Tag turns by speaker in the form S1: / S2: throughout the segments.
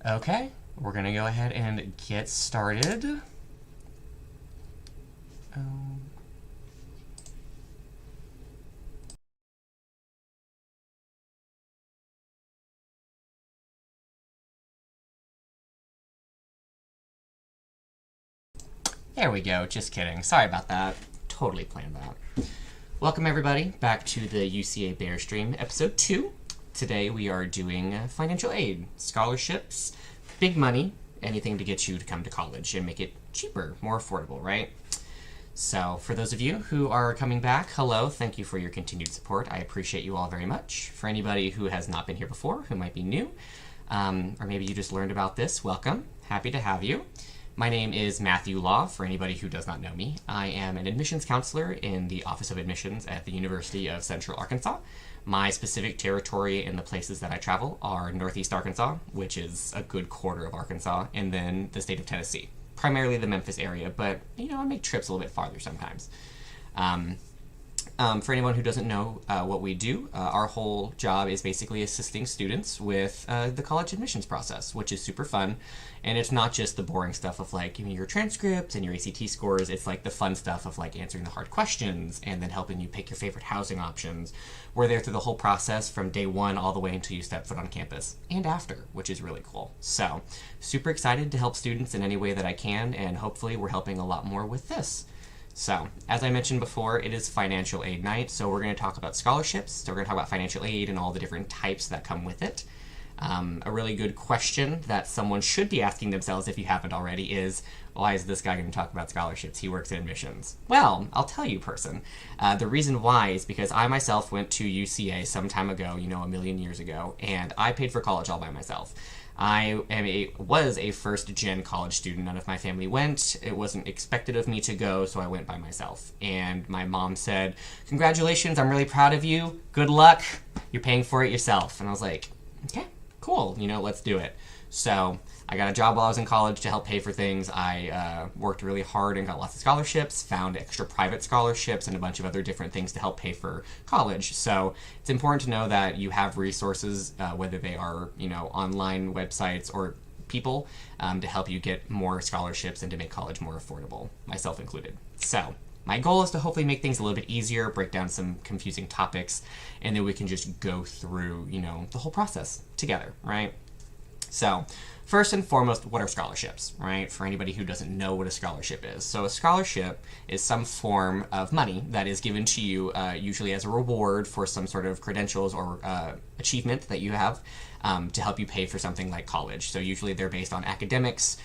S1: Okay, we're going to go ahead and get started. There we go, just kidding. Sorry about that. Totally planned that. Welcome everybody back to the UCA Bear Stream, episode 2. Today we are doing financial aid, scholarships, big money, anything to get you to come to college and make it cheaper, more affordable, right? So for those of you who are coming back, hello, thank you for your continued support. I appreciate you all very much. For anybody who has not been here before, who might be new, or maybe you just learned about this, welcome. Happy to have you. My name is Matthew Law, for anybody who does not know me. I am an admissions counselor in the Office of Admissions at the University of Central Arkansas. My specific territory and the places that I travel are Northeast Arkansas, which is a good quarter of Arkansas, and then the state of Tennessee. Primarily the Memphis area, but, you know, I make trips a little bit farther sometimes. For anyone who doesn't know what we do, our whole job is basically assisting students with the college admissions process, which is super fun. And it's not just the boring stuff of like giving you your transcripts and your ACT scores. It's like the fun stuff of like answering the hard questions and then helping you pick your favorite housing options. We're there through the whole process from day one all the way until you step foot on campus and after, which is really cool. So super excited to help students in any way that I can, and hopefully we're helping a lot more with this. So, as I mentioned before, it is financial aid night, so we're going to talk about scholarships. So we're going to talk about financial aid and all the different types that come with it. A really good question that someone should be asking themselves, if you haven't already, is, why is this guy going to talk about scholarships? He works in admissions. Well, I'll tell you, person. The reason why is because I myself went to UCA some time ago, you know, a million years ago, and I paid for college all by myself. I was a first-gen college student. None of my family went. It wasn't expected of me to go, so I went by myself. And my mom said, congratulations, I'm really proud of you. Good luck. You're paying for it yourself. And I was like, okay, cool. You know, let's do it. So I got a job while I was in college to help pay for things. I worked really hard and got lots of scholarships, found extra private scholarships, and a bunch of other different things to help pay for college. So it's important to know that you have resources, whether they are, you know, online websites or people, to help you get more scholarships and to make college more affordable, myself included. So my goal is to hopefully make things a little bit easier, break down some confusing topics, and then we can just go through, you know, the whole process together, right? So first and foremost, what are scholarships, right? For anybody who doesn't know what a scholarship is. So a scholarship is some form of money that is given to you, usually as a reward for some sort of credentials or achievement that you have, to help you pay for something like college. So usually they're based on academics,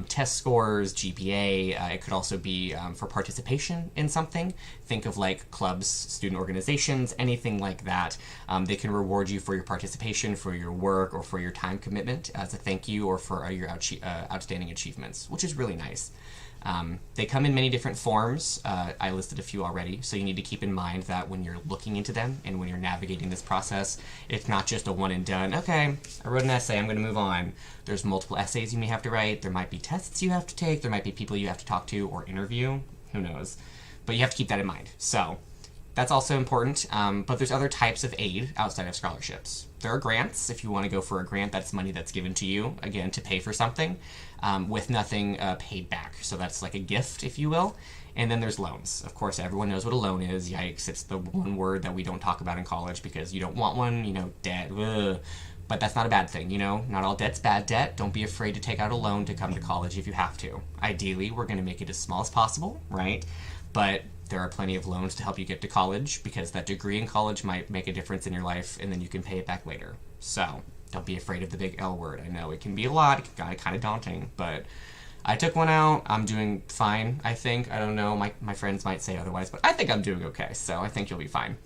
S1: test scores, GPA. It could also be for participation in something. Think of like clubs, student organizations, anything like that. They can reward you for your participation, for your work, or for your time commitment as a thank you, or for your outstanding achievements, which is really nice. They come in many different forms. I listed a few already, so you need to keep in mind that when you're looking into them and when you're navigating this process, it's not just a one and done, okay, I wrote an essay, I'm going to move on. There's multiple essays you may have to write, there might be tests you have to take, there might be people you have to talk to or interview, who knows. But you have to keep that in mind. So that's also important, but there's other types of aid outside of scholarships. There are grants. If you want to go for a grant, that's money that's given to you, again, to pay for something, with nothing paid back. So that's like a gift, if you will. And then there's loans. Of course, everyone knows what a loan is. Yikes, it's the one word that we don't talk about in college because you don't want one, you know, debt. Ugh. But that's not a bad thing, you know? Not all debt's bad debt. Don't be afraid to take out a loan to come to college if you have to. Ideally, we're going to make it as small as possible, right? But there are plenty of loans to help you get to college because that degree in college might make a difference in your life, and then you can pay it back later. So don't be afraid of the big L word. I know it can be a lot, it can kind of daunting, but I took one out. I'm doing fine, I think. I don't know, my friends might say otherwise, but I think I'm doing okay, so I think you'll be fine.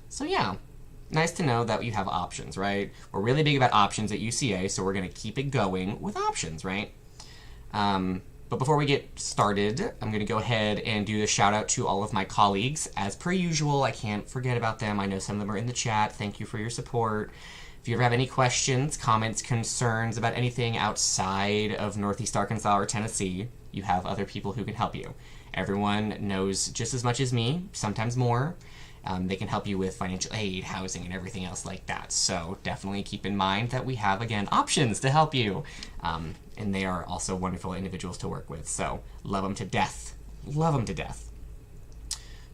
S1: So yeah, nice to know that you have options, right? We're really big about options at UCA, so we're going to keep it going with options, right? But before we get started, I'm going to go ahead and do a shout out to all of my colleagues. As per usual, I can't forget about them. I know some of them are in the chat. Thank you for your support. If you ever have any questions, comments, concerns about anything outside of Northeast Arkansas or Tennessee, you have other people who can help you. Everyone knows just as much as me, sometimes more, They can help you with financial aid, housing, and everything else like that. So definitely keep in mind that we have, again, options to help you. And they are also wonderful individuals to work with. So love them to death. Love them to death.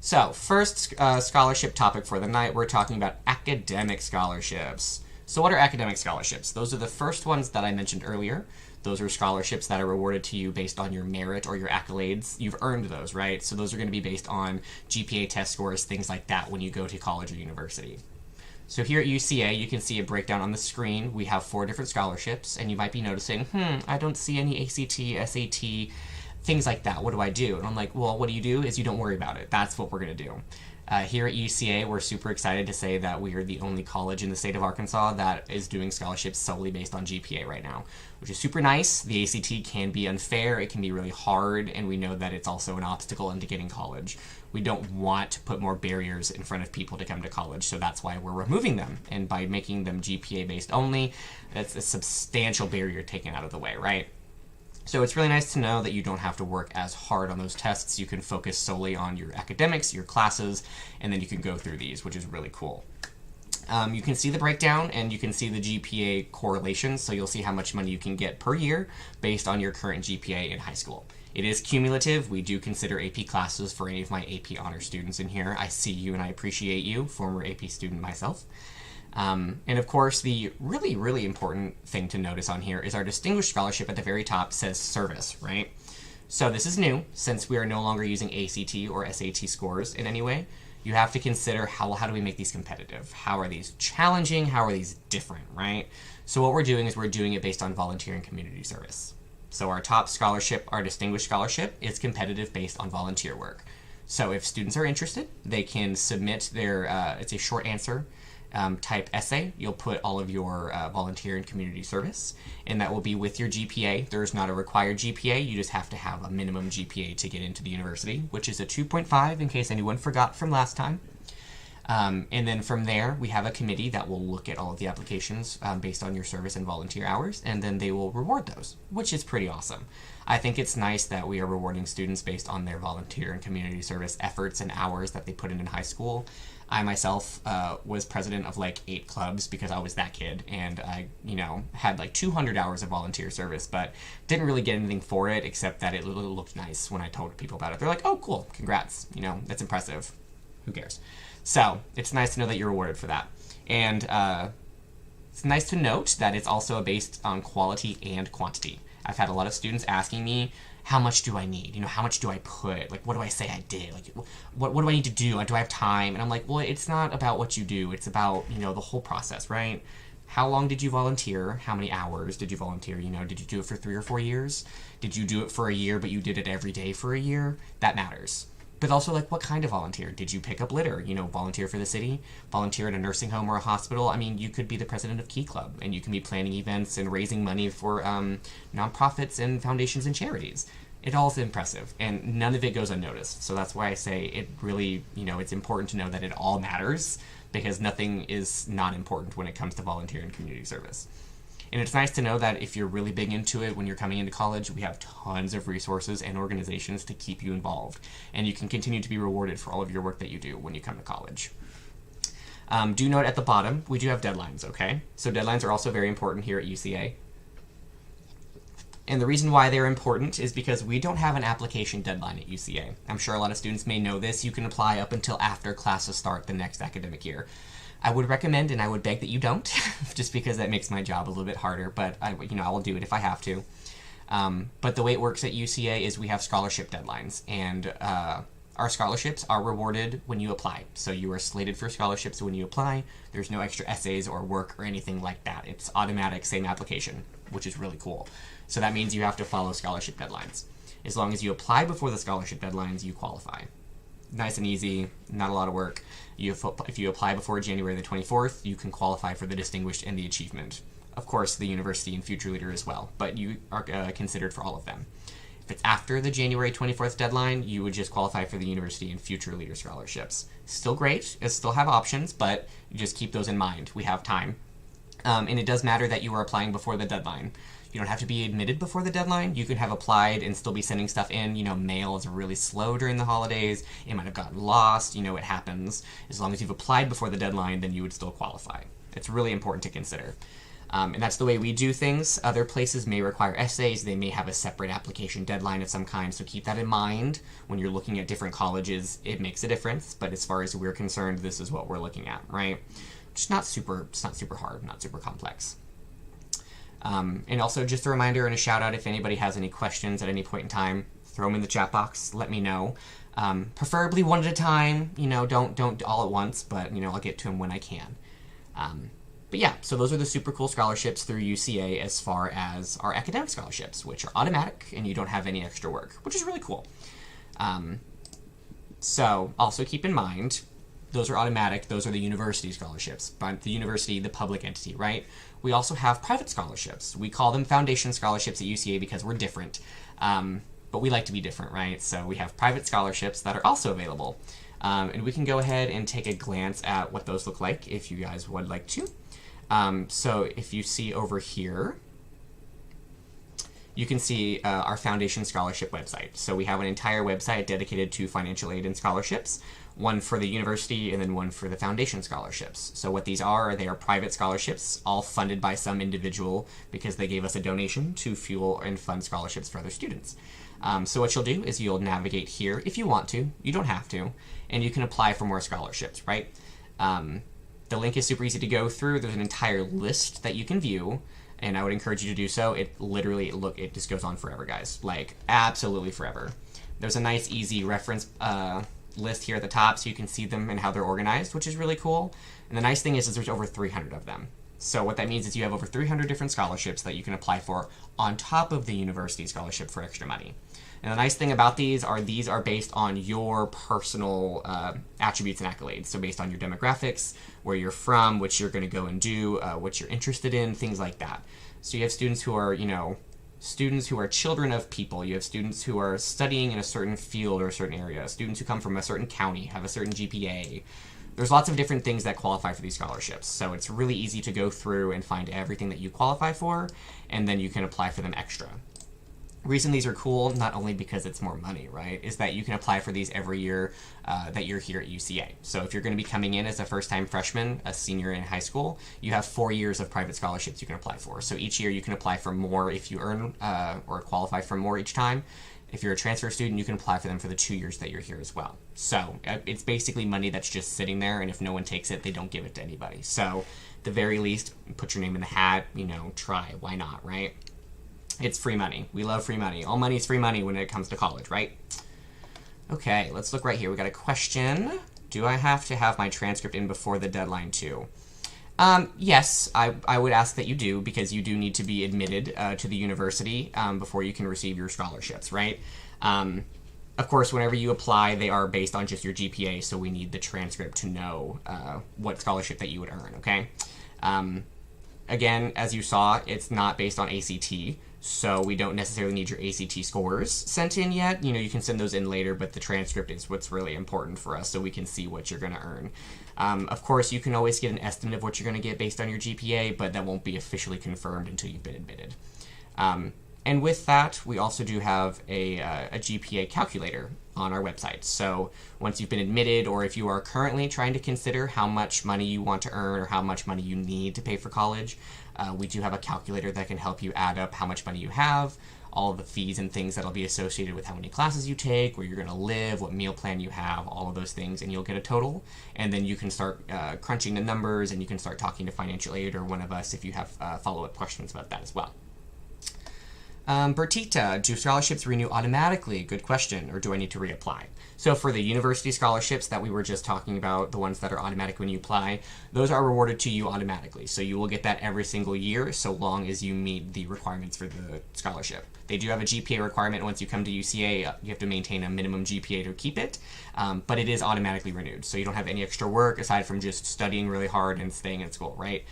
S1: So first scholarship topic for the night, we're talking about academic scholarships. So what are academic scholarships? Those are the first ones that I mentioned earlier. Those are scholarships that are rewarded to you based on your merit or your accolades. You've earned those, right? So those are going to be based on GPA test scores, things like that when you go to college or university. So here at UCA, you can see a breakdown on the screen. We have 4 different scholarships, and you might be noticing, I don't see any ACT, SAT, things like that. What do I do? And I'm like, well, what you do is you don't worry about it. That's what we're going to do. Here at UCA, we're super excited to say that we are the only college in the state of Arkansas that is doing scholarships solely based on GPA right now, which is super nice. The ACT can be unfair, it can be really hard, and we know that it's also an obstacle into getting college. We don't want to put more barriers in front of people to come to college, so that's why we're removing them. And by making them GPA based only, that's a substantial barrier taken out of the way, right? So it's really nice to know that you don't have to work as hard on those tests. You can focus solely on your academics, your classes, and then you can go through these, which is really cool. You can see the breakdown and you can see the GPA correlation, so you'll see how much money you can get per year based on your current GPA in high school. It is cumulative. We do consider AP classes for any of my AP honor students in here. I see you and I appreciate you, former AP student myself. And of course, the really, really important thing to notice on here is our distinguished scholarship at the very top says service, right? So this is new, since we are no longer using ACT or SAT scores in any way. You have to consider how do we make these competitive? How are these challenging? How are these different, right? So what we're doing is we're doing it based on volunteer and community service. So our top scholarship, our distinguished scholarship, is competitive based on volunteer work. So if students are interested, they can submit their, it's a short answer type essay. You'll put all of your volunteer and community service, and that will be with your GPA. There's not a required GPA. You just have to have a minimum GPA to get into the university, which is a 2.5 in case anyone forgot from last time. And then from there, we have a committee that will look at all of the applications based on your service and volunteer hours, and then they will reward those, which is pretty awesome. I think it's nice that we are rewarding students based on their volunteer and community service efforts and hours that they put in high school. I myself was president of like 8 clubs because I was that kid, and I, had like 200 hours of volunteer service, but didn't really get anything for it except that it looked nice when I told people about it. They're like, oh, cool, congrats, that's impressive. Who cares? So it's nice to know that you're rewarded for that. And it's nice to note that it's also based on quality and quantity. I've had a lot of students asking me, how much do I need? How much do I put? Like, what do I say I did? Like, what do I need to do? Do I have time? And I'm like, well, it's not about what you do. It's about, the whole process, right? How long did you volunteer? How many hours did you volunteer? Did you do it for 3 or 4 years? Did you do it for a year, but you did it every day for a year? That matters. But also, like, what kind of volunteer? Did you pick up litter? Volunteer for the city? Volunteer at a nursing home or a hospital? I mean, you could be the president of Key Club, and you can be planning events and raising money for nonprofits and foundations and charities. It all is impressive, and none of it goes unnoticed. So that's why I say it really, it's important to know that it all matters, because nothing is not important when it comes to volunteer and community service. And it's nice to know that if you're really big into it when you're coming into college, we have tons of resources and organizations to keep you involved. And you can continue to be rewarded for all of your work that you do when you come to college. Do note at the bottom, we do have deadlines, okay? So deadlines are also very important here at UCA. And the reason why they're important is because we don't have an application deadline at UCA. I'm sure a lot of students may know this. You can apply up until after classes start the next academic year. I would recommend and I would beg that you don't, just because that makes my job a little bit harder, but I will do it if I have to. But the way it works at UCA is we have scholarship deadlines, and our scholarships are rewarded when you apply. So you are slated for scholarships when you apply. There's no extra essays or work or anything like that. It's automatic, same application, which is really cool. So that means you have to follow scholarship deadlines. As long as you apply before the scholarship deadlines, you qualify. Nice and easy, not a lot of work. If you apply before January the 24th, you can qualify for the Distinguished and the Achievement. Of course, the University and Future Leader as well, but you are considered for all of them. If it's after the January 24th deadline, you would just qualify for the University and Future Leader scholarships. Still great, it still have options, but you just keep those in mind. We have time. And it does matter that you are applying before the deadline. You don't have to be admitted before the deadline. You can have applied and still be sending stuff in. Mail is really slow during the holidays. It might have gotten lost. It happens. As long as you've applied before the deadline, then you would still qualify. It's really important to consider. And that's the way we do things. Other places may require essays. They may have a separate application deadline of some kind, so keep that in mind. When you're looking at different colleges, it makes a difference, but as far as we're concerned, this is what we're looking at, right? It's not super hard, not super complex. And also just a reminder and a shout out, if anybody has any questions at any point in time, throw them in the chat box, let me know. Preferably one at a time, don't all at once, but I'll get to them when I can. But yeah, so those are the super cool scholarships through UCA as far as our academic scholarships, which are automatic and you don't have any extra work, which is really cool. So also keep in mind, those are automatic, those are the university scholarships, but the university, the public entity, right? We also have private scholarships. We call them foundation scholarships at UCA because we're different, but we like to be different, right? So we have private scholarships that are also available. And we can go ahead and take a glance at what those look like if you guys would like to. So if you see over here, you can see our Foundation Scholarship website. So we have an entire website dedicated to financial aid and scholarships, one for the university and then one for the Foundation Scholarships. So what these are, they are private scholarships, all funded by some individual because they gave us a donation to fuel and fund scholarships for other students. So what you'll do is you'll navigate here if you want to, you don't have to, and you can apply for more scholarships, right? The link is super easy to go through. There's an entire list that you can view, and I would encourage you to do so. It literally, it just goes on forever, guys. Like, absolutely forever. There's a nice, easy reference list here at the top so you can see them and how they're organized, which is really cool. And the nice thing is there's over 300 of them. So what that means is you have over 300 different scholarships that you can apply for on top of the university scholarship for extra money. And the nice thing about these are based on your personal attributes and accolades. So based on your demographics, where you're from, what you're going to go and do, what you're interested in, things like that. So you have students who are, students who are children of people. You have students who are studying in a certain field or a certain area. Students who come from a certain county, have a certain GPA. There's lots of different things that qualify for these scholarships. So it's really easy to go through and find everything that you qualify for, and then you can apply for them extra. The reason these are cool, not only because it's more money, right, is that you can apply for these every year that you're here at UCA. So if you're going to be coming in as a first-time freshman, a senior in high school, you have 4 years of private scholarships you can apply for. So each year you can apply for more if you earn or qualify for more each time. If you're a transfer student, you can apply for them for the 2 years that you're here as well. So it's basically money that's just sitting there, and if no one takes it, they don't give it to anybody. So at the very least, put your name in the hat, try. Why not, right? It's free money. We love free money. All money is free money when it comes to college, right? Okay, let's look right here. We got a question. Do I have to have my transcript in before the deadline too? Yes, I would ask that you do, because you do need to be admitted to the university before you can receive your scholarships, right? Of course, whenever you apply, they are based on just your GPA, so we need the transcript to know what scholarship that you would earn, okay? Again, as you saw, it's not based on ACT, so we don't necessarily need your ACT scores sent in yet. You can send those in later, but the transcript is what's really important for us so we can see what you're going to earn. Of course, you can always get an estimate of what you're going to get based on your GPA, but that won't be officially confirmed until you've been admitted. And with that, we also do have a GPA calculator on our website. So once you've been admitted, or if you are currently trying to consider how much money you want to earn or how much money you need to pay for college, we do have a calculator that can help you add up how much money you have, all of the fees and things that'll be associated with how many classes you take, where you're going to live, what meal plan you have, all of those things, and you'll get a total. And then you can start crunching the numbers, and you can start talking to financial aid or one of us if you have follow-up questions about that as well. Bertita, do scholarships renew automatically? Good question. Or do I need to reapply? So for the university scholarships that we were just talking about, the ones that are automatic when you apply, those are rewarded to you automatically. So you will get that every single year so long as you meet the requirements for the scholarship. They do have a GPA requirement. Once you come to UCA, you have to maintain a minimum GPA to keep it, but it is automatically renewed. So you don't have any extra work aside from just studying really hard and staying in school, right?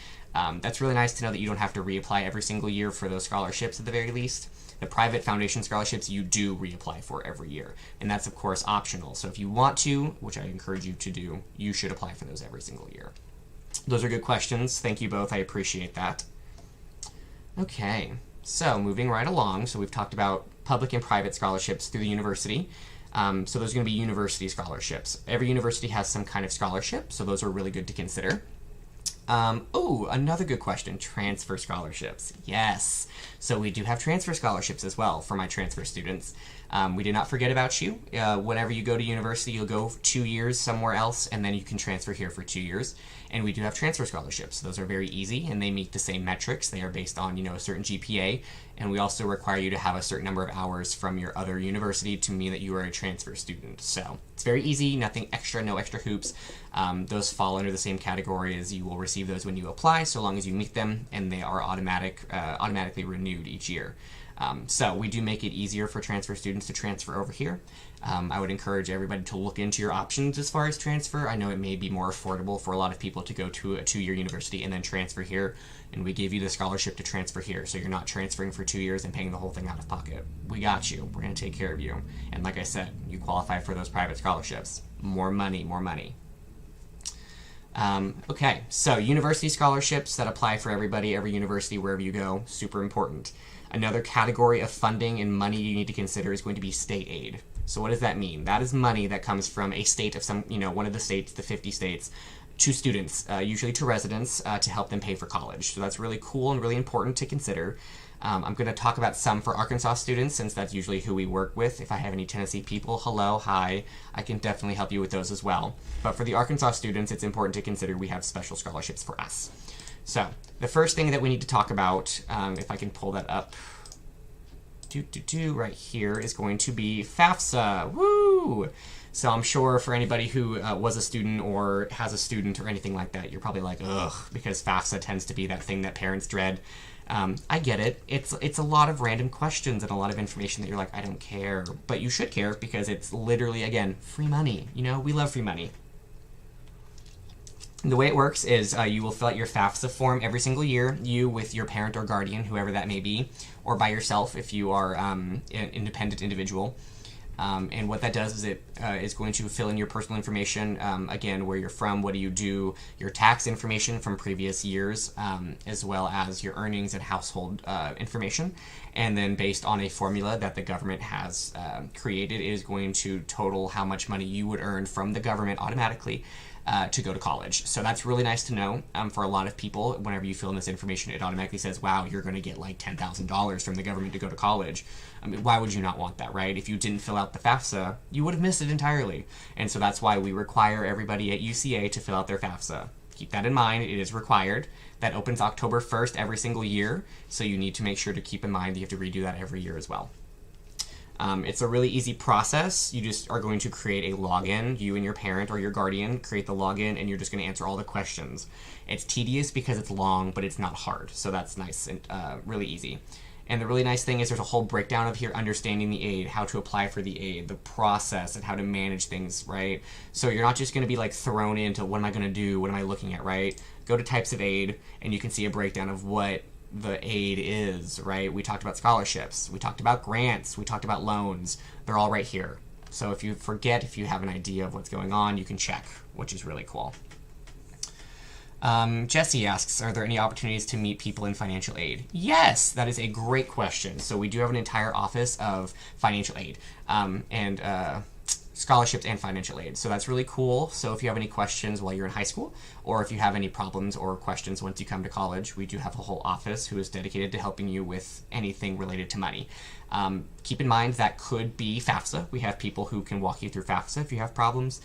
S1: That's really nice to know that you don't have to reapply every single year for those scholarships at the very least. The private foundation scholarships you do reapply for every year, and that's of course optional. So if you want to, which I encourage you to do, you should apply for those every single year. Those are good questions. Thank you both. I appreciate that. Okay, So moving right along, so we've talked about public and private scholarships through the university. So those are going to be university scholarships. Every university has some kind of scholarship, so those are really good to consider. Another good question, transfer scholarships. Yes. So we do have transfer scholarships as well for my transfer students. We did not forget about you. Whenever you go to university, you'll go 2 years somewhere else, and then you can transfer here for 2 years. And we do have transfer scholarships. Those are very easy, and they meet the same metrics. They are based on, a certain GPA, and we also require you to have a certain number of hours from your other university to mean that you are a transfer student. So it's very easy, nothing extra, no extra hoops. Those fall under the same category as you will receive those when you apply, so long as you meet them, and they are automatically renewed each year. So we do make it easier for transfer students to transfer over here. I would encourage everybody to look into your options as far as transfer. I know it may be more affordable for a lot of people to go to a 2-year university and then transfer here, and we give you the scholarship to transfer here, so you're not transferring for 2 years and paying the whole thing out of pocket. We got you. We're going to take care of you. And like I said, you qualify for those private scholarships. More money, more money. Okay, so university scholarships that apply for everybody, every university, wherever you go, super important. Another category of funding and money you need to consider is going to be state aid. So what does that mean? That is money that comes from a state of some, one of the states, the 50 states, to students, usually to residents, to help them pay for college. So that's really cool and really important to consider. I'm going to talk about some for Arkansas students, since that's usually who we work with. If I have any Tennessee people, hello, hi, I can definitely help you with those as well. But for the Arkansas students, it's important to consider we have special scholarships for us. So the first thing that we need to talk about, if I can pull that up, right here, is going to be FAFSA. Woo! So I'm sure for anybody who was a student or has a student or anything like that, you're probably like, ugh, because FAFSA tends to be that thing that parents dread. I get it. It's a lot of random questions and a lot of information that you're like, I don't care. But you should care, because it's literally, again, free money. We love free money. The way it works is you will fill out your FAFSA form every single year, you with your parent or guardian, whoever that may be, or by yourself if you are an independent individual. And what that does is it is going to fill in your personal information, again, where you're from, what do you do, your tax information from previous years, as well as your earnings and household information. And then based on a formula that the government has created, it is going to total how much money you would earn from the government automatically to go to college. So that's really nice to know. For a lot of people, whenever you fill in this information, it automatically says, wow, you're going to get like $10,000 from the government to go to college. I mean, why would you not want that, right? If you didn't fill out the FAFSA, you would have missed it entirely. And so that's why we require everybody at UCA to fill out their FAFSA. Keep that in mind. It is required. That opens October 1st every single year. So you need to make sure to keep in mind that you have to redo that every year as well. It's a really easy process. You just are going to create a login. You and your parent or your guardian create the login, and you're just going to answer all the questions. It's tedious because it's long, but it's not hard. So that's nice and really easy. And the really nice thing is there's a whole breakdown of here understanding the aid, how to apply for the aid, the process, and how to manage things, right? So you're not just going to be like thrown into what am I going to do, what am I looking at, right? Go to types of aid, and you can see a breakdown of what the aid is, right? We talked about scholarships, we talked about grants, we talked about loans. They're all right here. So if you forget, if you have an idea of what's going on, you can check, which is really cool. Jesse asks, are there any opportunities to meet people in financial aid? Yes, that is a great question. So we do have an entire office of financial aid and scholarships and financial aid. So that's really cool. So if you have any questions while you're in high school, or if you have any problems or questions once you come to college, we do have a whole office who is dedicated to helping you with anything related to money. Keep in mind that could be FAFSA. We have people who can walk you through FAFSA if you have problems.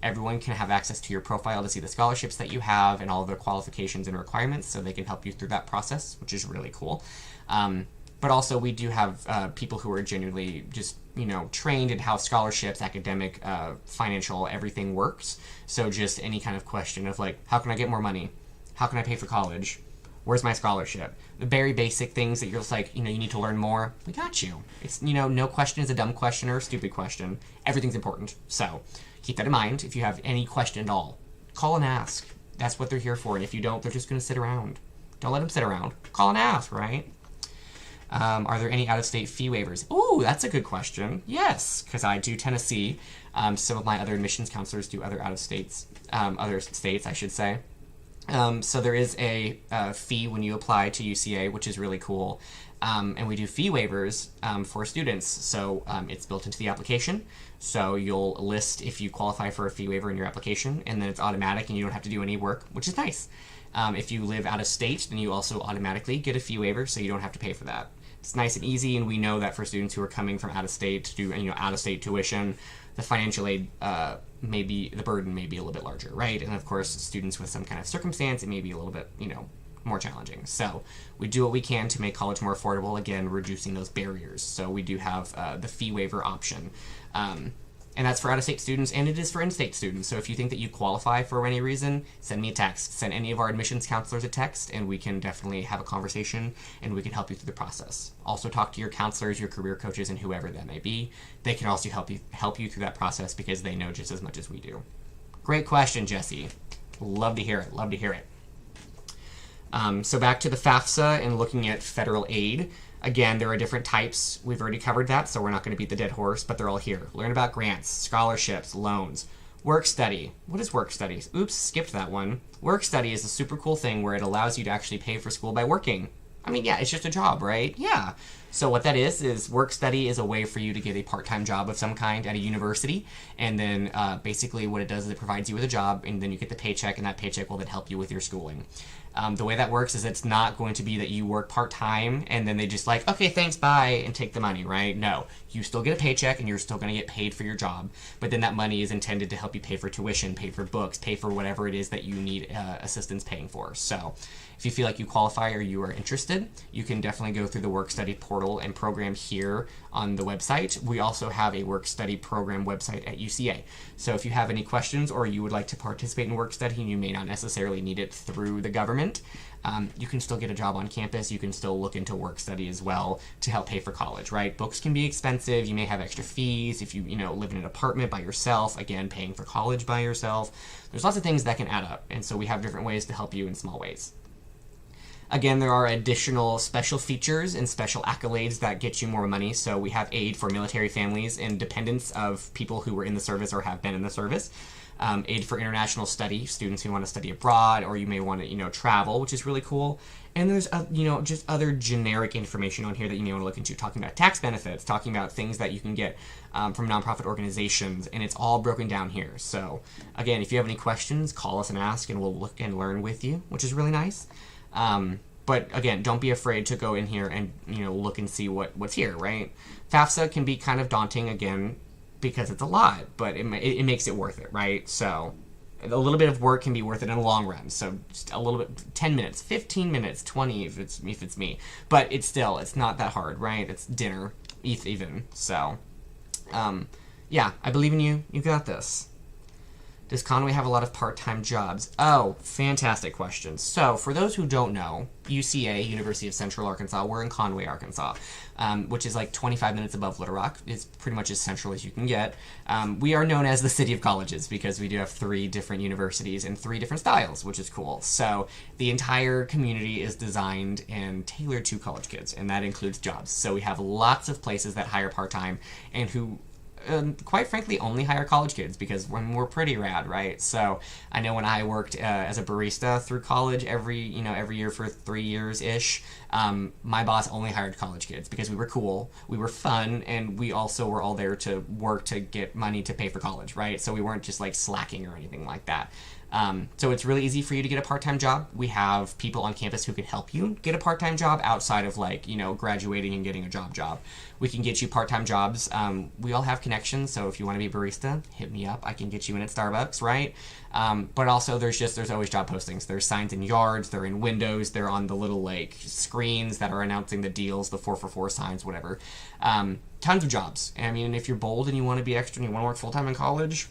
S1: Everyone can have access to your profile to see the scholarships that you have and all of their qualifications and requirements, so they can help you through that process, which is really cool. But also we do have people who are genuinely just, trained in how scholarships, academic, financial, everything works. So just any kind of question of like, how can I get more money? How can I pay for college? Where's my scholarship? The very basic things that you're just like, you need to learn more. We got you. It's, no question is a dumb question or a stupid question. Everything's important. So keep that in mind. If you have any question at all, call and ask. That's what they're here for. And if you don't, they're just going to sit around. Don't let them sit around. Call and ask, right? Are there any out-of-state fee waivers? Ooh, that's a good question. Yes, because I do Tennessee. Some of my other admissions counselors do other states, I should say. So there is a fee when you apply to UCA, which is really cool. And we do fee waivers for students. So it's built into the application. So you'll list if you qualify for a fee waiver in your application, and then it's automatic and you don't have to do any work, which is nice. If you live out of state, then you also automatically get a fee waiver, so you don't have to pay for that. It's nice and easy, and we know that for students who are coming from out of state to do out of state tuition, the financial aid the burden may be a little bit larger, right? And of course, students with some kind of circumstance, it may be a little bit more challenging. So we do what we can to make college more affordable, again, reducing those barriers. So we do have the fee waiver option. And that's for out-of-state students, and it is for in-state students. So if you think that you qualify for any reason, send me a text. Send any of our admissions counselors a text, and we can definitely have a conversation, and we can help you through the process. Also talk to your counselors, your career coaches, and whoever that may be. They can also help you through that process because they know just as much as we do. Great question, Jesse. Love to hear it. Love to hear it. So back to the FAFSA and looking at federal aid. Again, there are different types. We've already covered that, so we're not going to beat the dead horse, but they're all here. Learn about grants, scholarships, loans. Work study. What is work study? Oops, skipped that one. Work study is a super cool thing where it allows you to actually pay for school by working. I mean, yeah, it's just a job, right? Yeah. So what that is work study is a way for you to get a part-time job of some kind at a university. And then basically what it does is it provides you with a job, and then you get the paycheck, and that paycheck will then help you with your schooling. The way that works is it's not going to be that you work part-time and then they just like, okay, thanks, bye, and take the money, right? No, you still get a paycheck and you're still going to get paid for your job, but then that money is intended to help you pay for tuition, pay for books, pay for whatever it is that you need assistance paying for. So if you feel like you qualify or you are interested, you can definitely go through the work study portal and program here on the website. We also have a work study program website at UCA. So if you have any questions or you would like to participate in work study and you may not necessarily need it through the government, you can still get a job on campus. You can still look into work study as well to help pay for college, right? Books can be expensive. You may have extra fees if you live in an apartment by yourself, again, paying for college by yourself. There's lots of things that can add up, and so we have different ways to help you in small ways. Again, there are additional special features and special accolades that get you more money. So we have aid for military families and dependents of people who were in the service or have been in the service. Aid for international study, students who want to study abroad, or you may want to, travel, which is really cool. And there's, just other generic information on here that you may want to look into, talking about tax benefits, talking about things that you can get from nonprofit organizations, and it's all broken down here. So, again, if you have any questions, call us and ask, and we'll look and learn with you, which is really nice. But again, don't be afraid to go in here and, look and see what's here, right? FAFSA can be kind of daunting, again, because it's a lot, but it makes it worth it, right? So a little bit of work can be worth it in the long run. So just a little bit, 10 minutes, 15 minutes, 20 if it's me. But it's not that hard, right? It's dinner, even. So, yeah, I believe in you. You got this. Does Conway have a lot of part-time jobs? Oh, fantastic question. So, for those who don't know, UCA, University of Central Arkansas, we're in Conway, Arkansas, which is like 25 minutes above Little Rock. It's pretty much as central as you can get. We are known as the City of Colleges because we do have 3 different universities and 3 different styles, which is cool. So, the entire community is designed and tailored to college kids, and that includes jobs. So, we have lots of places that hire part-time and who quite frankly only hire college kids because we're pretty rad, right? So I know when I worked as a barista through college every year for 3 years ish, my boss only hired college kids because we were cool, we were fun, and we also were all there to work to get money to pay for college, right? So we weren't just like slacking or anything like that. So it's really easy for you to get a part-time job. We have people on campus who can help you get a part-time job outside of graduating and getting a job. We can get you part-time jobs. We all have connections, so if you want to be a barista, hit me up. I can get you in at Starbucks, right? But also there's always job postings. There's signs in yards, they're in windows, they're on the little screens that are announcing the deals, the 4-for-4 signs, whatever. Tons of jobs. I mean, if you're bold and you want to be extra and you want to work full-time in college,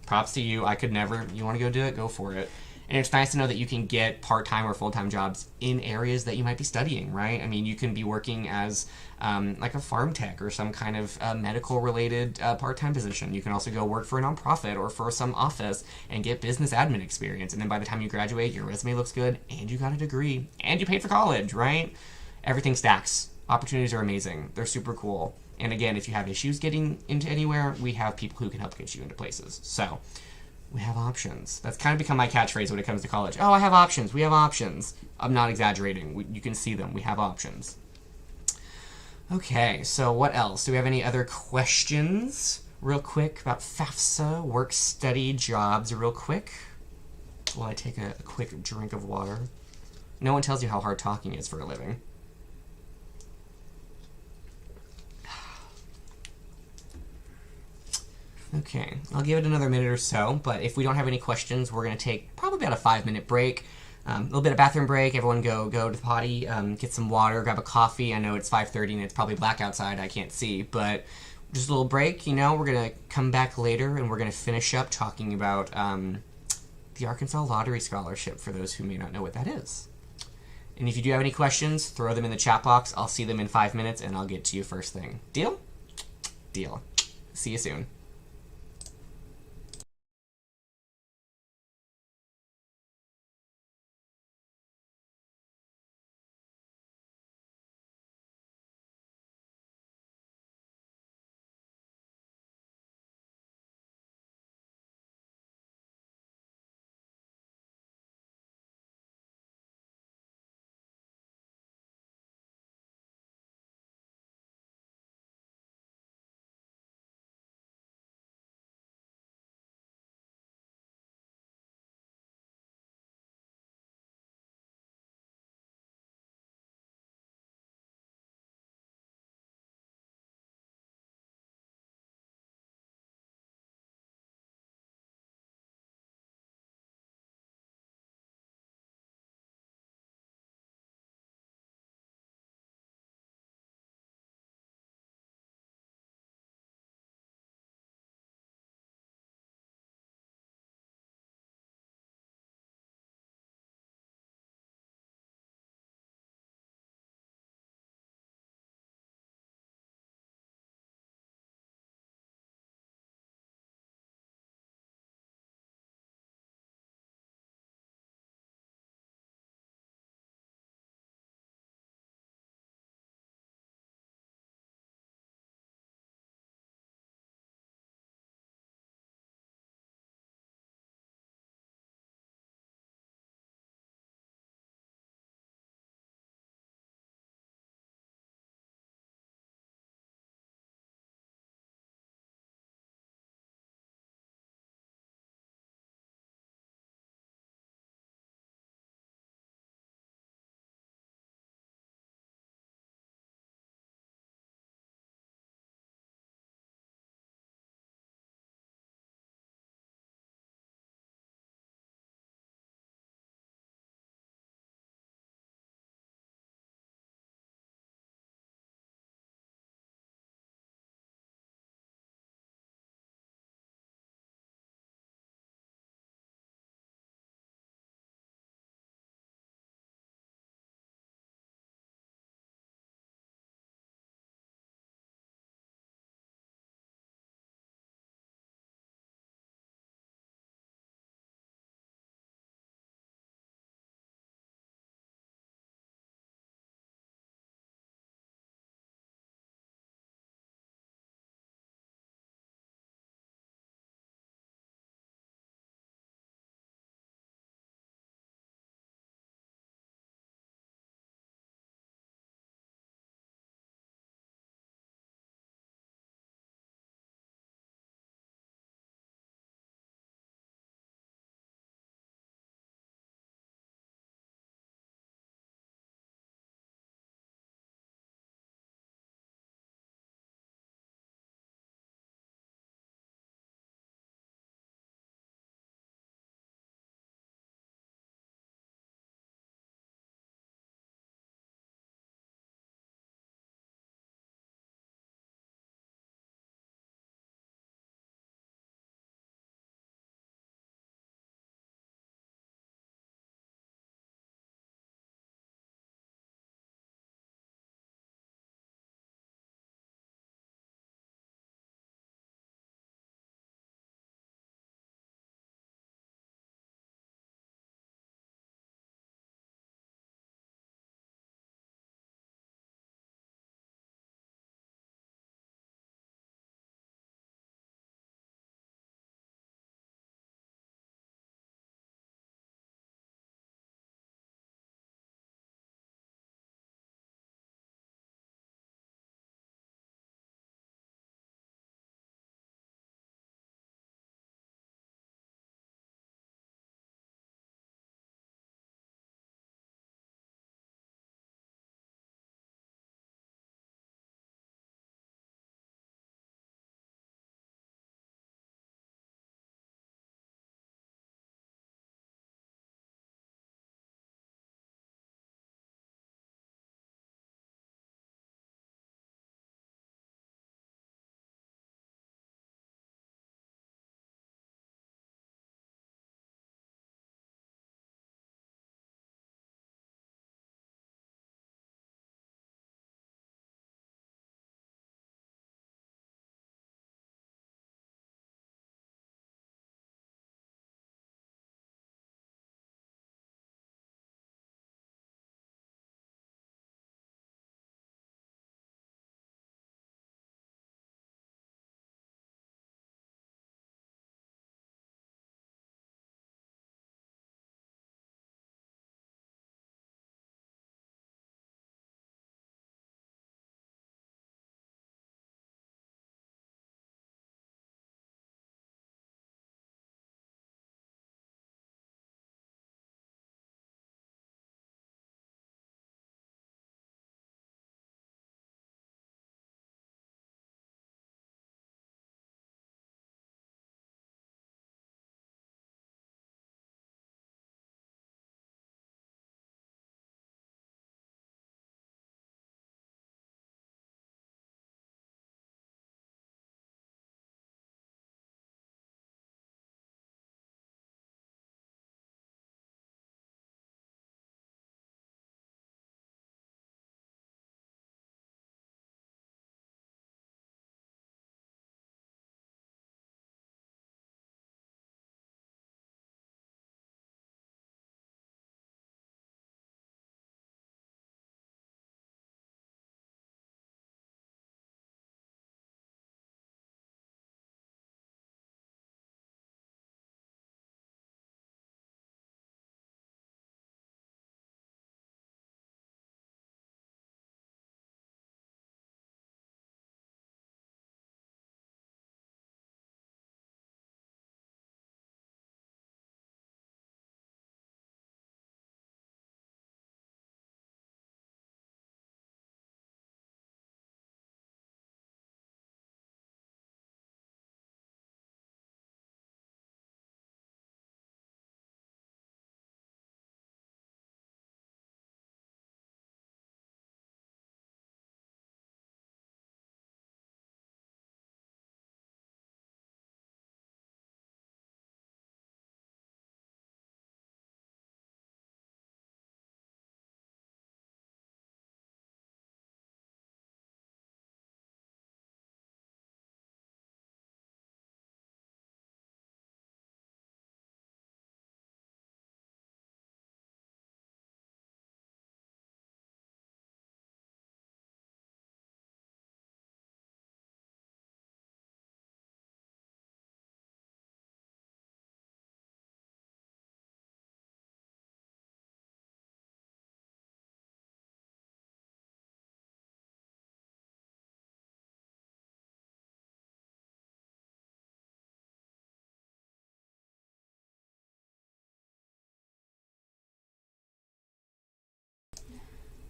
S1: props to you. I could never. You want to go do it, go for it. And it's nice to know that you can get part-time or full-time jobs in areas that you might be studying, right? I mean, you can be working as like a farm tech or some kind of medical-related part-time position. You can also go work for a nonprofit or for some office and get business admin experience. And then by the time you graduate, your resume looks good and you got a degree and you paid for college, right? Everything stacks. Opportunities are amazing. They're super cool. And again, if you have issues getting into anywhere, we have people who can help get you into places. So We have options. That's kind of become my catchphrase when it comes to college. Oh, I have options. We have options. I'm not exaggerating. You can see them. We have options. Okay, so what else? Do we have any other questions? Real quick about FAFSA, work, study, jobs, real quick. While I take a quick drink of water. No one tells you how hard talking is for a living. Okay, I'll give it another minute or so, but if we don't have any questions, we're going to take probably about a 5-minute break. A little bit of bathroom break. Everyone go to the potty, get some water, grab a coffee. I know it's 5:30 and it's probably black outside. I can't see, but just a little break. You know, we're going to come back later and we're going to finish up talking about the Arkansas Lottery Scholarship for those who may not know what that is. And if you do have any questions, throw them in the chat box. I'll see them in 5 minutes and I'll get to you first thing. Deal? Deal. See you soon.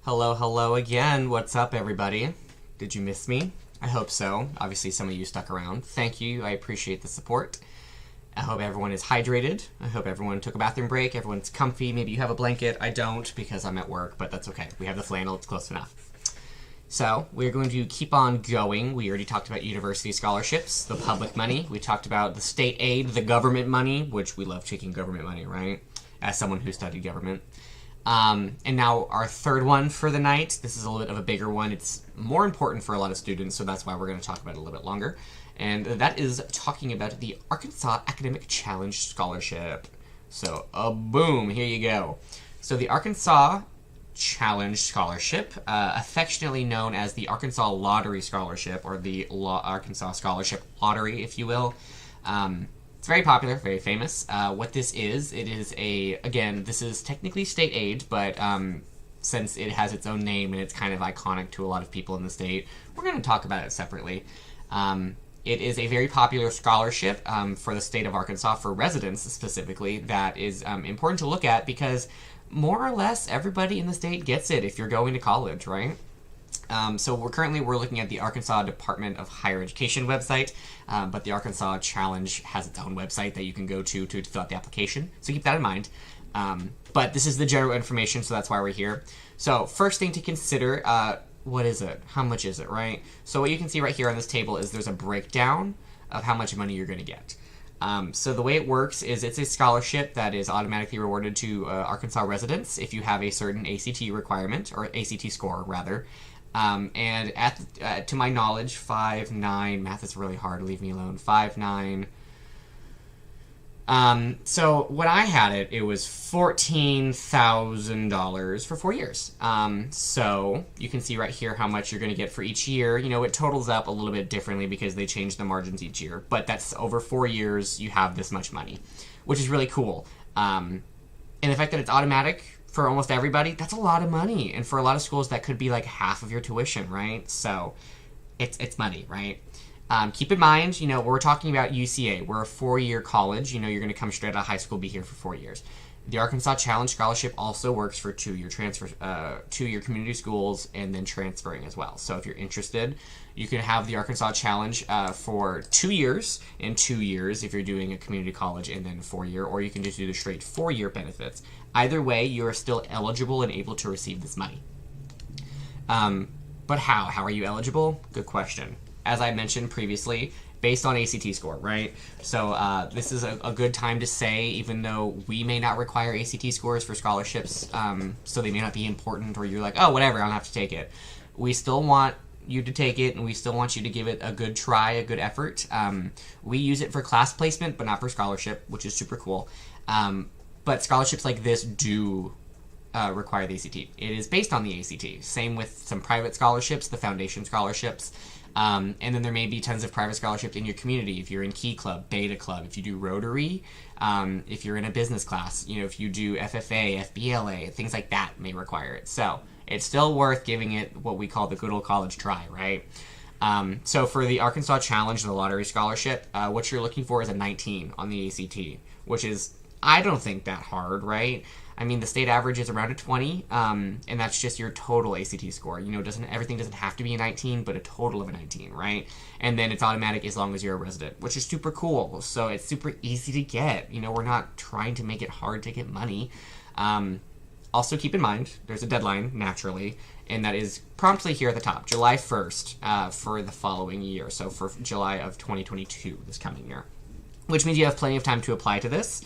S1: Hello, hello again. What's up, everybody? Did you miss me? I hope so. Obviously, some of you stuck around. Thank you. I appreciate the support. I hope everyone is hydrated. I hope everyone took a bathroom break. Everyone's comfy. Maybe you have a blanket. I don't because I'm at work, but that's okay. We have the flannel. It's close enough. So we're going to keep on going. We already talked about university scholarships, the public money. We talked about the state aid, the government money, which we love taking government money, right? As someone who studied government. And now our third one for the night. This is a little bit of a bigger one. It's more important for a lot of students, so that's why we're going to talk about it a little bit longer. And that is talking about the Arkansas Academic Challenge Scholarship. So, boom, here you go. So the Arkansas Challenge Scholarship, affectionately known as the Arkansas Lottery Scholarship, or the Arkansas Scholarship Lottery, if you will. It's very popular, very famous. What this is, it is again, this is technically state aid, but since it has its own name and it's kind of iconic to a lot of people in the state, we're going to talk about it separately. It is a very popular scholarship for the state of Arkansas, for residents specifically, that is important to look at because more or less everybody in the state gets it if you're going to college, right? So we're looking at the Arkansas Department of Higher Education website, but the Arkansas Challenge has its own website that you can go to fill out the application. So keep that in mind. But this is the general information, so that's why we're here. So first thing to consider, what is it? How much is it, right? So what you can see right here on this table is there's a breakdown of how much money you're going to get. So the way it works is it's a scholarship that is automatically rewarded to Arkansas residents if you have a certain ACT requirement, or ACT score, rather. And to my knowledge, 5.9, math is really hard, leave me alone, 5.9. So when I had it, it was $14,000 for 4 years. So you can see right here how much you're going to get for each year. You know, it totals up a little bit differently because they change the margins each year, but that's over 4 years, you have this much money, which is really cool. And the fact that it's automatic for almost everybody, that's a lot of money. And for a lot of schools, that could be like half of your tuition, right? So it's money, right? Keep in mind, you know, we're talking about UCA. We're a 4-year college. You know, you're going to come straight out of high school, be here for 4 years. The Arkansas Challenge Scholarship also works for 2-year transfer, 2-year community schools, and then transferring as well. So if you're interested, you can have the Arkansas Challenge for 2 years and 2 years if you're doing a community college, and then 4-year, or you can just do the straight 4-year benefits. Either way, you are still eligible and able to receive this money. But how? How are you eligible? Good question. As I mentioned previously, based on ACT score, right? So this is a good time to say, even though we may not require ACT scores for scholarships, so they may not be important, or you're like, oh, whatever, I don't have to take it. We still want you to take it, and we still want you to give it a good try, a good effort. We use it for class placement, but not for scholarship, which is super cool. But scholarships like this do require the ACT. It is based on the ACT. Same with some private scholarships, the foundation scholarships. And then there may be tons of private scholarships in your community if you're in Key Club, Beta Club, if you do Rotary, if you're in a business class, you know, if you do FFA, FBLA, things like that may require it. So it's still worth giving it what we call the good old college try, right? So for the Arkansas Challenge, the lottery scholarship, what you're looking for is a 19 on the ACT, which is, I don't think, that hard, right? I mean, the state average is around a 20, and that's just your total ACT score. You know, everything doesn't have to be a 19, but a total of a 19, right? And then it's automatic as long as you're a resident, which is super cool. So it's super easy to get. You know, we're not trying to make it hard to get money. Also, keep in mind, there's a deadline, naturally, and that is promptly here at the top, July 1st for the following year. So for July of 2022, this coming year, which means you have plenty of time to apply to this.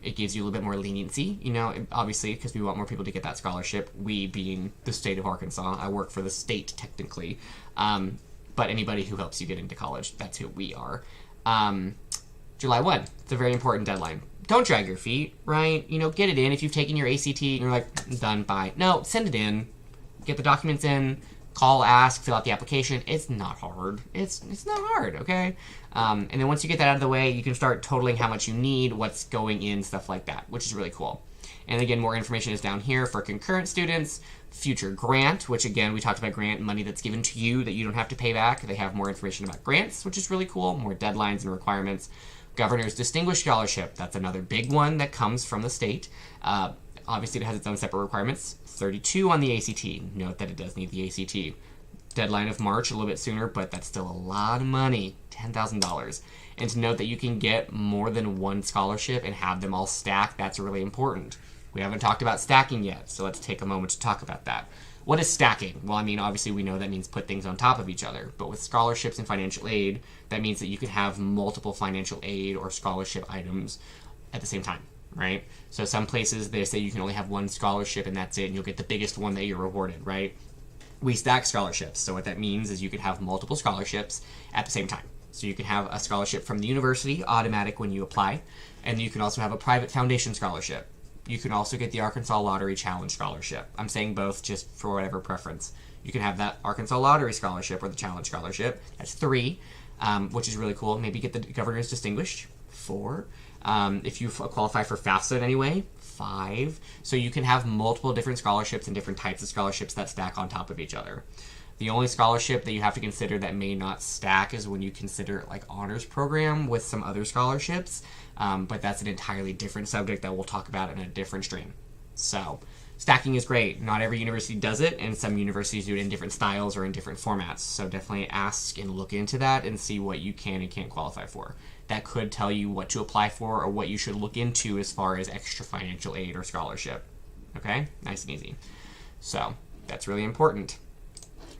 S1: It gives you a little bit more leniency, you know, obviously, because we want more people to get that scholarship. We being the state of Arkansas, I work for the state technically, but anybody who helps you get into college, that's who we are. July 1, it's a very important deadline. Don't drag your feet, right? You know, get it in. If you've taken your ACT and you're like, done, bye. No, send it in. Get the documents in. Call, ask, fill out the application. It's not hard. It's not hard, okay? And then once you get that out of the way, you can start totaling how much you need, what's going in, stuff like that, which is really cool. And again, more information is down here for concurrent students, future grant, which again, we talked about grant, money that's given to you that you don't have to pay back. They have more information about grants, which is really cool, more deadlines and requirements. Governor's Distinguished Scholarship, that's another big one that comes from the state. Obviously, it has its own separate requirements. 32 on the ACT. Note that it does need the ACT. Deadline of March, a little bit sooner, but that's still a lot of money, $10,000. And to note that you can get more than one scholarship and have them all stacked, that's really important. We haven't talked about stacking yet, so let's take a moment to talk about that. What is stacking? Well, I mean, obviously we know that means put things on top of each other, but with scholarships and financial aid, that means that you can have multiple financial aid or scholarship items at the same time, right? So some places, they say you can only have one scholarship and that's it, and you'll get the biggest one that you're rewarded, right? We stack scholarships, so what that means is you could have multiple scholarships at the same time. So you can have a scholarship from the university, automatic when you apply, and you can also have a private foundation scholarship. You can also get the Arkansas Lottery Challenge Scholarship. I'm saying both just for whatever preference. You can have that Arkansas Lottery Scholarship or the Challenge Scholarship. That's 3, which is really cool. Maybe get the Governor's Distinguished, 4. If you qualify for FAFSA anyway, 5. So you can have multiple different scholarships and different types of scholarships that stack on top of each other. The only scholarship that you have to consider that may not stack is when you consider like honors program with some other scholarships, but that's an entirely different subject that we'll talk about in a different stream. So stacking is great. Not every university does it, and some universities do it in different styles or in different formats. So definitely ask and look into that and see what you can and can't qualify for. That could tell you what to apply for or what you should look into as far as extra financial aid or scholarship. Okay? Nice and easy. So that's really important.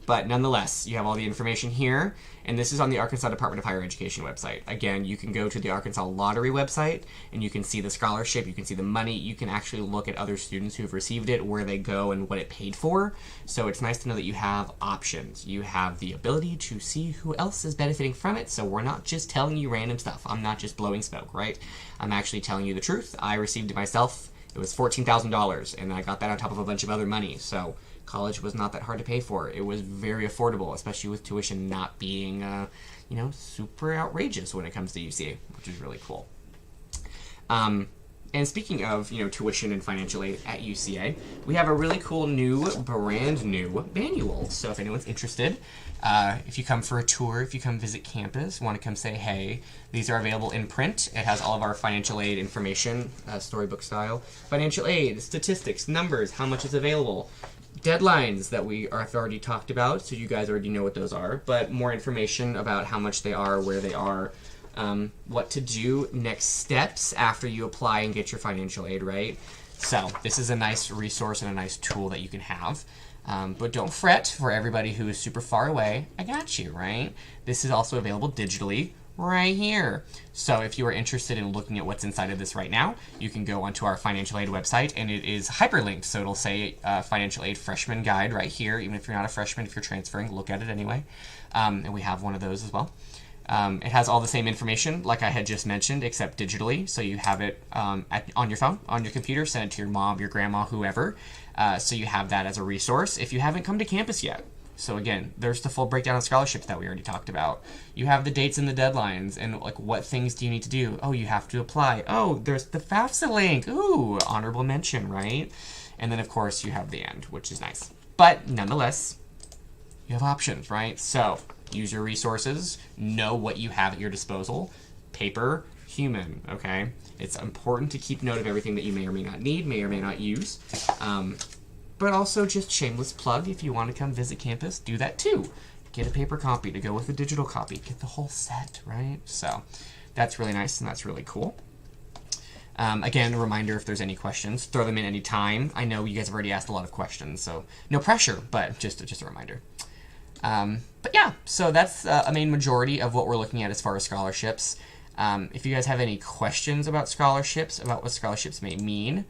S1: But nonetheless, you have all the information here, and this is on the Arkansas Department of Higher Education website. Again, you can go to the Arkansas Lottery website, and you can see the scholarship, you can see the money, you can actually look at other students who've received it, where they go, and what it paid for. So it's nice to know that you have options. You have the ability to see who else is benefiting from it, so we're not just telling you random stuff. I'm not just blowing smoke, right? I'm actually telling you the truth. I received it myself. It was $14,000, and I got that on top of a bunch of other money, so college was not that hard to pay for. It was very affordable, especially with tuition not being, super outrageous when it comes to UCA, which is really cool. And speaking of, tuition and financial aid at UCA, we have a really cool brand new manual. So if anyone's interested, if you come for a tour, if you come visit campus, want to come say hey, these are available in print. It has all of our financial aid information, storybook style. Financial aid, statistics, numbers, how much is available. Deadlines that we have already talked about, so you guys already know what those are, but more information about how much they are, where they are, what to do, next steps after you apply and get your financial aid, right? So this is a nice resource and a nice tool that you can have. But don't fret, for everybody who is super far away, I got you, right? This is also available digitally right here. So if you are interested in looking at what's inside of this right now, you can go onto our financial aid website, and it is hyperlinked. So it'll say financial aid freshman guide right here. Even if you're not a freshman, if you're transferring, look at it anyway. And we have one of those as well. It has all the same information like I had just mentioned, except digitally. So you have it on your phone, on your computer, send it to your mom, your grandma, whoever. So you have that as a resource if you haven't come to campus yet. So again, there's the full breakdown of scholarships that we already talked about. You have the dates and the deadlines, and like what things do you need to do? Oh, you have to apply. Oh, there's the FAFSA link. Ooh, honorable mention, right? And then of course you have the end, which is nice. But nonetheless, you have options, right? So use your resources, know what you have at your disposal. Paper, human, okay? It's important to keep note of everything that you may or may not need, may or may not use. But also just shameless plug, if you want to come visit campus, do that too. Get a paper copy to go with a digital copy. Get the whole set, right? So that's really nice and that's really cool. Again, a reminder, if there's any questions, throw them in any time. I know you guys have already asked a lot of questions, so no pressure, but just a reminder. But yeah, so that's a main majority of what we're looking at as far as scholarships. If you guys have any questions about scholarships, about what scholarships may mean,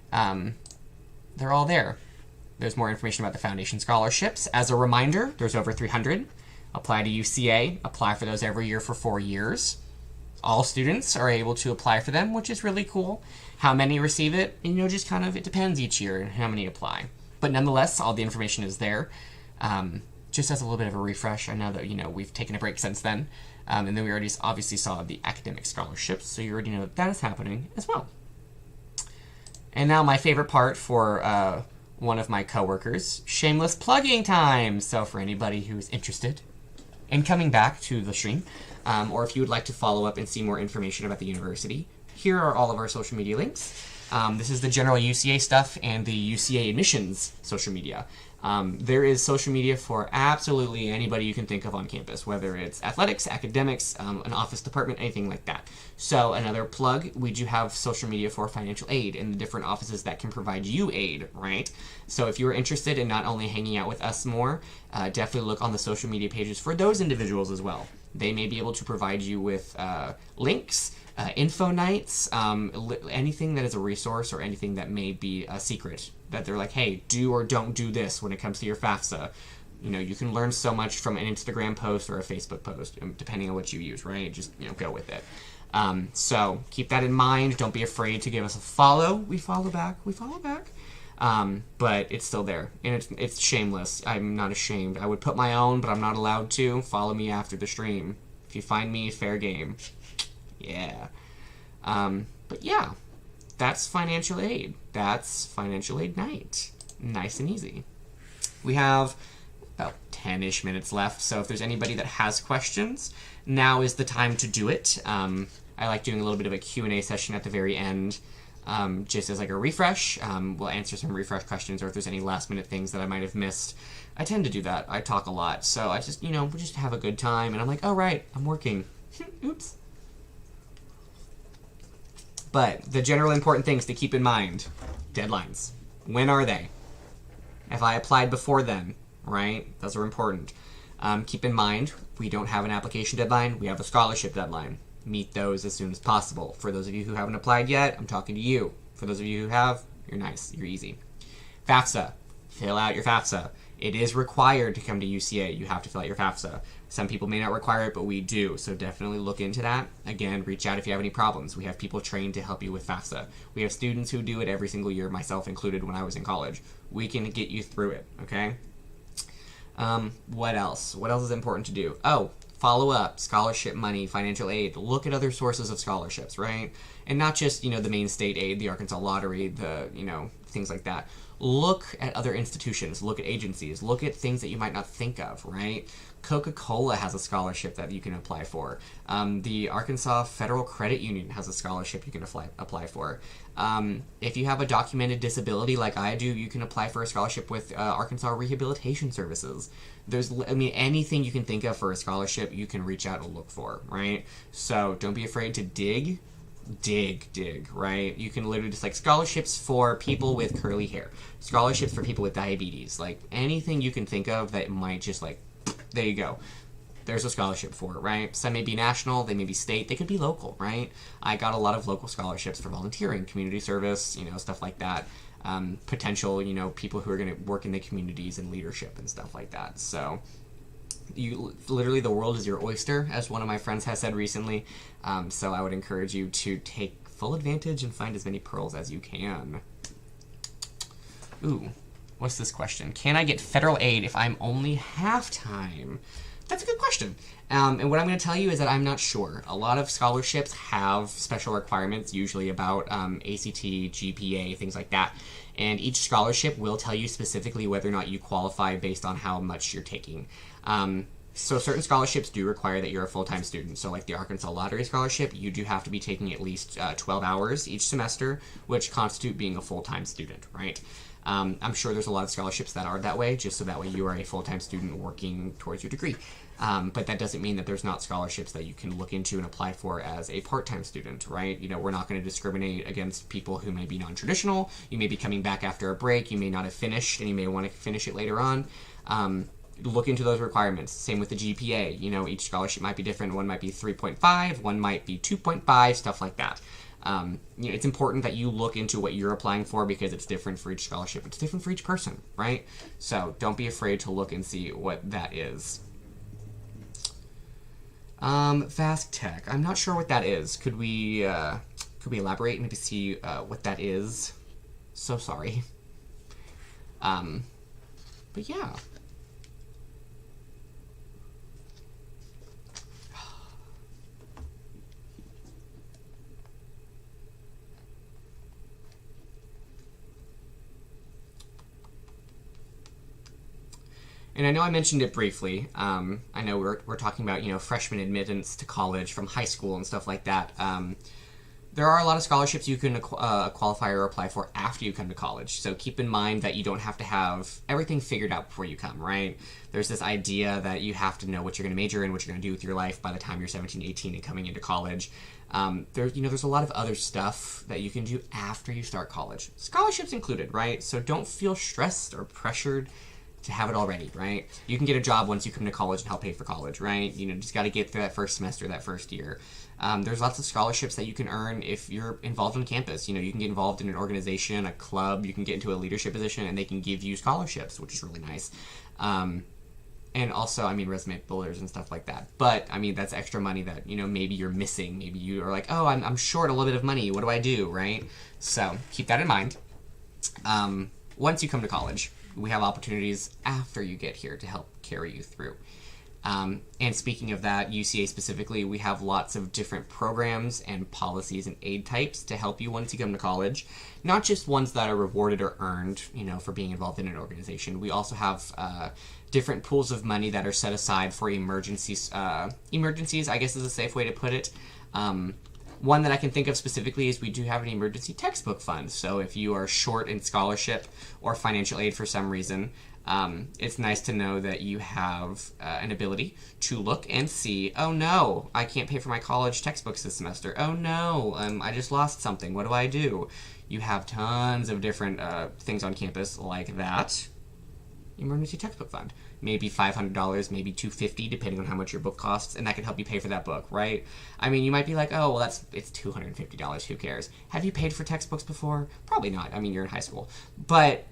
S1: they're all there. There's more information about the foundation scholarships. As a reminder, there's over 300. Apply to UCA. Apply for those every year for 4 years. All students are able to apply for them, which is really cool. How many receive it? Just kind of, it depends each year and how many apply. But nonetheless, all the information is there. Just as a little bit of a refresh, I know that, we've taken a break since then. And then we already obviously saw the academic scholarships, so you already know that is happening as well. And now my favorite part for one of my coworkers, shameless plugging time. So for anybody who is interested in coming back to the stream, or if you would like to follow up and see more information about the university, here are all of our social media links. This is the general UCA stuff and the UCA admissions social media. There is social media for absolutely anybody you can think of on campus, whether it's athletics, academics, an office department, anything like that. So another plug, we do have social media for financial aid and the different offices that can provide you aid, right? So if you're interested in not only hanging out with us more, definitely look on the social media pages for those individuals as well. They may be able to provide you with links, info nights, anything that is a resource or anything that may be a secret that they're like, hey, do or don't do this when it comes to your FAFSA. You know, you can learn so much from an Instagram post or a Facebook post, depending on what you use, right? Just, go with it. So keep that in mind. Don't be afraid to give us a follow. We follow back. But it's still there, and it's shameless. I'm not ashamed. I would put my own, but I'm not allowed to. Follow me after the stream. If you find me, fair game. Yeah. But yeah, that's financial aid. That's financial aid night. Nice and easy. We have about 10-ish minutes left, so if there's anybody that has questions, now is the time to do it. I like doing a little bit of a Q&A session at the very end, just as like a refresh. We'll answer some refresh questions, or if there's any last-minute things that I might have missed. I tend to do that. I talk a lot, so I just, we just have a good time, and I'm like, oh, right, I'm working. Oops. But the general important things to keep in mind, deadlines. When are they? If I applied before then, right? Those are important. Keep in mind, we don't have an application deadline. We have a scholarship deadline. Meet those as soon as possible. For those of you who haven't applied yet, I'm talking to you. For those of you who have, you're nice. You're easy. FAFSA. Fill out your FAFSA. It is required to come to UCA. You have to fill out your FAFSA. Some people may not require it, but we do. So definitely look into that. Again, reach out if you have any problems. We have people trained to help you with FAFSA. We have students who do it every single year, myself included when I was in college. We can get you through it, okay? What else? What else is important to do? Oh, follow up, scholarship money, financial aid. Look at other sources of scholarships, right? And not just, the main state aid, the Arkansas Lottery, the, things like that. Look at other institutions. Look at agencies. Look at things that you might not think of, right? Coca-Cola has a scholarship that you can apply for. The Arkansas Federal Credit Union has a scholarship you can apply for. If you have a documented disability like I do, you can apply for a scholarship with Arkansas Rehabilitation Services. There's, anything you can think of for a scholarship, you can reach out and look for, right? So don't be afraid to dig, right? You can literally just scholarships for people with curly hair, scholarships for people with diabetes, anything you can think of that might just there you go. There's a scholarship for it, right? Some may be national, they may be state, they could be local, right? I got a lot of local scholarships for volunteering, community service, stuff like that. Potential, people who are going to work in the communities and leadership and stuff like that. So literally the world is your oyster, as one of my friends has said recently. So I would encourage you to take full advantage and find as many pearls as you can. Ooh, what's this question? Can I get federal aid if I'm only half-time? That's a good question. And what I'm going to tell you is that I'm not sure. A lot of scholarships have special requirements, usually about ACT, GPA, things like that. And each scholarship will tell you specifically whether or not you qualify based on how much you're taking. So certain scholarships do require that you're a full-time student. So like the Arkansas Lottery Scholarship, you do have to be taking at least 12 hours each semester, which constitute being a full-time student, right? I'm sure there's a lot of scholarships that are that way, just so that way you are a full-time student working towards your degree. But that doesn't mean that there's not scholarships that you can look into and apply for as a part-time student, right? We're not going to discriminate against people who may be non-traditional. You may be coming back after a break. You may not have finished, and you may want to finish it later on. Look into those requirements. Same with the GPA. Each scholarship might be different. One might be 3.5, one might be 2.5, stuff like that. It's important that you look into what you're applying for because it's different for each scholarship. It's different for each person, right? So don't be afraid to look and see what that is. Fast Tech. I'm not sure what that is. Could we elaborate and maybe see what that is? So sorry. But yeah. And I know I mentioned it briefly. I know we're talking about, freshman admittance to college from high school and stuff like that. There are a lot of scholarships you can qualify or apply for after you come to college. So keep in mind that you don't have to have everything figured out before you come, right? There's this idea that you have to know what you're going to major in, what you're going to do with your life by the time you're 17, 18 and coming into college. There's a lot of other stuff that you can do after you start college. Scholarships included, right? So don't feel stressed or pressured to have it already, right? You can get a job once you come to college and help pay for college, right? Just got to get through that first semester, that first year. There's lots of scholarships that you can earn if you're involved on campus. You can get involved in an organization, a club, you can get into a leadership position, and they can give you scholarships, which is really nice. And also, resume builders and stuff like that. But, that's extra money that, maybe you're missing. Maybe you are like, oh, I'm short a little bit of money. What do I do, right? So keep that in mind. Once you come to college, we have opportunities after you get here to help carry you through. And speaking of that, UCA specifically, we have lots of different programs and policies and aid types to help you once you come to college. Not just ones that are rewarded or earned, for being involved in an organization. We also have different pools of money that are set aside for emergencies. Emergencies, I guess, is a safe way to put it. One that I can think of specifically is we do have an emergency textbook fund. So if you are short in scholarship or financial aid for some reason, it's nice to know that you have an ability to look and see, oh no, I can't pay for my college textbooks this semester. Oh no, I just lost something. What do I do? You have tons of different things on campus like that. Emergency textbook fund. Maybe $500, maybe $250, depending on how much your book costs, and that can help you pay for that book, right? You might be like, oh, well, it's $250, who cares? Have you paid for textbooks before? Probably not. You're in high school. But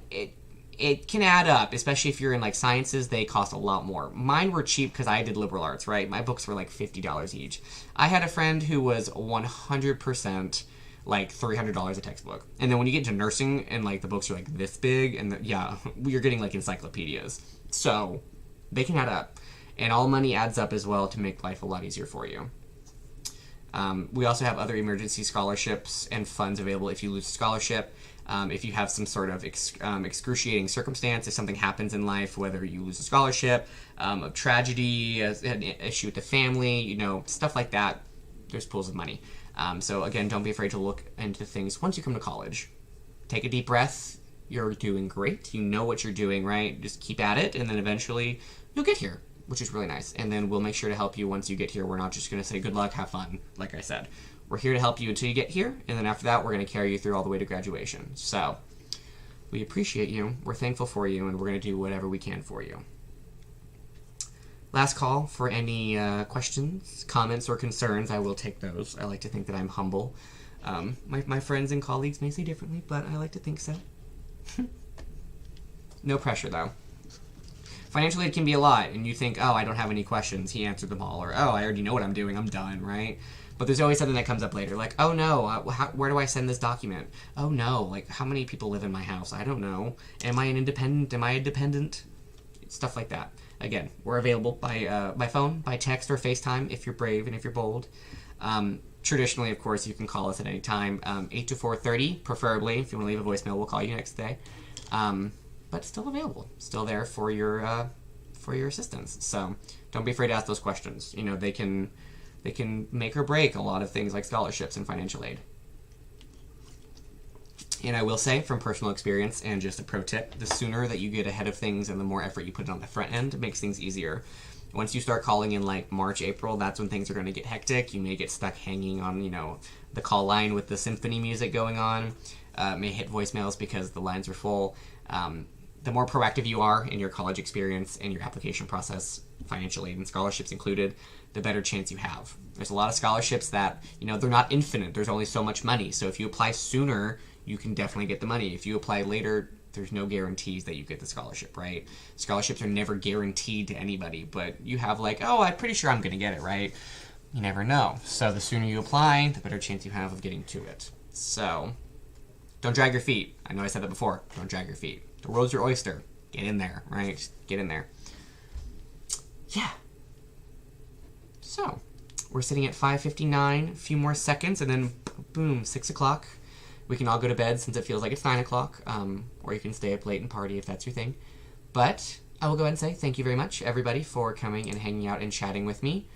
S1: it can add up, especially if you're in like sciences. They cost a lot more. Mine were cheap because I did liberal arts, right? My books were like $50 each. I had a friend who was 100% like $300 a textbook. And then when you get to nursing and like the books are like this big, and you're getting like encyclopedias. So they can add up. And all money adds up as well to make life a lot easier for you. We also have other emergency scholarships and funds available if you lose a scholarship. If you have some sort of excruciating circumstance, if something happens in life, whether you lose a scholarship, a tragedy, an issue with the family, stuff like that, there's pools of money. So again, don't be afraid to look into things once you come to college. Take a deep breath. You're doing great. You know what you're doing, right? Just keep at it, and then eventually you'll get here, which is really nice. And then we'll make sure to help you once you get here. We're not just going to say good luck, have fun, like I said. We're here to help you until you get here, and then after that, we're going to carry you through all the way to graduation. So we appreciate you. We're thankful for you, and we're going to do whatever we can for you. Last call for any questions, comments, or concerns. I will take those. I like to think that I'm humble. My friends and colleagues may say differently, but I like to think so. No pressure, though. Financial aid can be a lot, and you think, oh, I don't have any questions. He answered them all. Or, oh, I already know what I'm doing. I'm done, right? But there's always something that comes up later. Like, oh, no, where do I send this document? Oh, no, like, how many people live in my house? I don't know. Am I an independent? Am I a dependent? Stuff like that. Again, we're available by phone, by text, or FaceTime if you're brave and if you're bold. Traditionally, of course, you can call us at any time, 8 to 4:30, preferably. If you want to leave a voicemail, we'll call you next day. But still available, still there for your assistance. So don't be afraid to ask those questions. They can make or break a lot of things like scholarships and financial aid. And I will say, from personal experience and just a pro tip, the sooner that you get ahead of things and the more effort you put on the front end, it makes things easier. Once you start calling in like March, April, that's when things are going to get hectic. You may get stuck hanging on, the call line with the symphony music going on. May hit voicemails because the lines are full. The more proactive you are in your college experience and your application process, financial aid and scholarships included, the better chance you have. There's a lot of scholarships that, they're not infinite. There's only so much money. So if you apply sooner, you can definitely get the money. If you apply later, there's no guarantees that you get the scholarship, right? Scholarships are never guaranteed to anybody, but you have like, oh, I'm pretty sure I'm going to get it, right? You never know. So the sooner you apply, the better chance you have of getting to it. So don't drag your feet. I know I said that before. Don't drag your feet. The world's your oyster. Get in there, right? Just get in there. Yeah. So we're sitting at 5:59, a few more seconds, and then boom, 6 o'clock. We can all go to bed since it feels like it's 9 o'clock, or you can stay up late and party if that's your thing. But I will go ahead and say thank you very much, everybody, for coming and hanging out and chatting with me.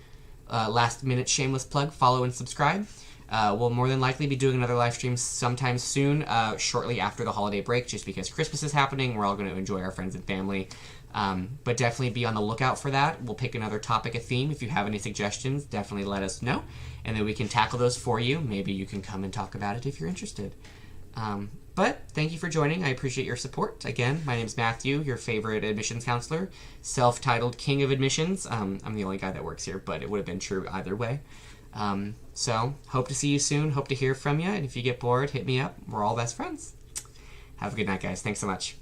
S1: Last minute shameless plug, follow and subscribe. We'll more than likely be doing another live stream sometime soon, shortly after the holiday break, just because Christmas is happening. We're all going to enjoy our friends and family. But definitely be on the lookout for that. We'll pick another topic, a theme. If you have any suggestions, definitely let us know. And then we can tackle those for you. Maybe you can come and talk about it if you're interested. But thank you for joining. I appreciate your support. Again, my name's Matthew, your favorite admissions counselor, self-titled King of Admissions. I'm the only guy that works here, but it would have been true either way. So, hope to see you soon. Hope to hear from you. And if you get bored, hit me up. We're all best friends. Have a good night, guys. Thanks so much.